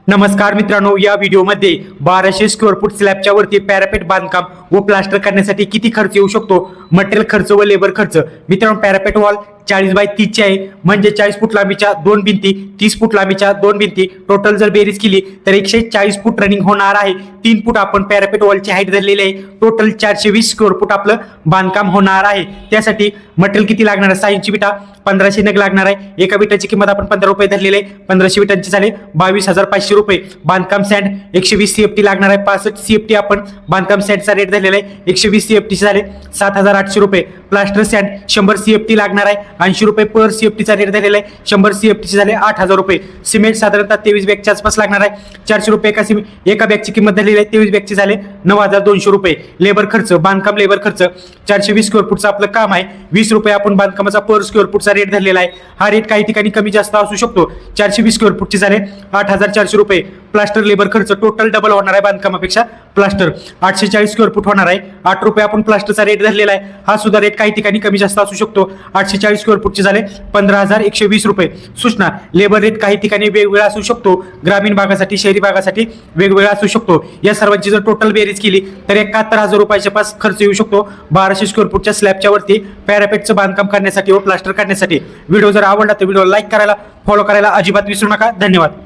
नमस्कार मित्रांनो, या व्हिडिओमध्ये 1200 स्क्वेअर फूट स्लॅबच्या वरती पॅरापेट बांधकाम व प्लास्टर करण्यासाठी किती खर्च येऊ शकतो, मटेरियल खर्च व लेबर खर्च। मित्रांनो, पॅरापेट वॉल 40 बाय 30 ची आहे, म्हणजे 40 फूट लांबीच्या 2 भिंती, 30 फूट लांबीच्या 2 भिंती, टोटल जर बेरीज केली तर 140 फूट रनिंग होणार आहे। 3 फूट आपण पॅरापेट वॉलची हाईट धरलेली आहे। टोटल 420 स्क्वेअर फूट आपलं बांधकाम होणार आहे। त्यासाठी मटेरियल किती लागणार आहे? 6 इंची विटा 1500 नग लागणार आहे। एका विटाची किंमत आपण 15 रुपये धरलेली आहे। 1500 विटांचे झाले 22,500 रुपये। बांधकाम सॅन्ड 120 CFT लागणार आहे। 65 CFT आपण बांधकाम सॅन्डचा रेट धरलेला आहे। 120 CFT झाले 7,800 रुपये। प्लास्टर सॅन्ड 100 CFT लागणार आहे। 80 रुपये पर CFT चा रेट धरलेला आहे। 100 CFT झाले 8,000 रुपये। सिमेंट साधारणतः 23 बॅगच्या आसपास लागणार आहे। 400 रुपये एका बॅगची किंमत धरलेली आहे। 23 बॅगची झाले 9,200 रुपये। लेबर खर्च, बांधकाम लेबर खर्च 420 स्क्वेअर फूटचं आपलं काम आहे। 20 रुपये आपण बांधकामाचा पर स्क्वेअर फूटचा रेट धरलेला आहे। हा रेट काही ठिकाणी कमी जास्त असू शकतो। 420 स्क्वेअर फूटचे झाले 8,400 रुपये। प्लास्टर लेबर खर्च टोटल डबल होणार आहे बांधकामापेक्षा। प्लास्टर 840 स्क्वेअर फूट होणार आहे। 8 रुपये आपण प्लास्टरचा रेट धरलेला आहे। हा सुद्धा रेट काही ठिकाणी कमी जास्त असू शकतो। 840 स्क्वेअर फूटचे झाले 15,120 रुपये। सूचना, लेबर रेट काही ठिकाणी वेगवेगळा असू शकतो। ग्रामीण भागासाठी, शहरी भागासाठी वेगवेगळा असू शकतो। या सर्वांची जर टोटल बेरीज केली तर 71,000 रुपयाच्या पास खर्च येऊ शकतो 1200 स्क्वेअर फूटच्या स्लॅबच्या वरती पॅरापेटचं बांधकाम करण्यासाठी व प्लास्टर करण्यासाठी। व्हिडिओ जर आवडला तर व्हिडिओ लाईक करायला, फॉलो करायला अजिबात विसरू नका। धन्यवाद।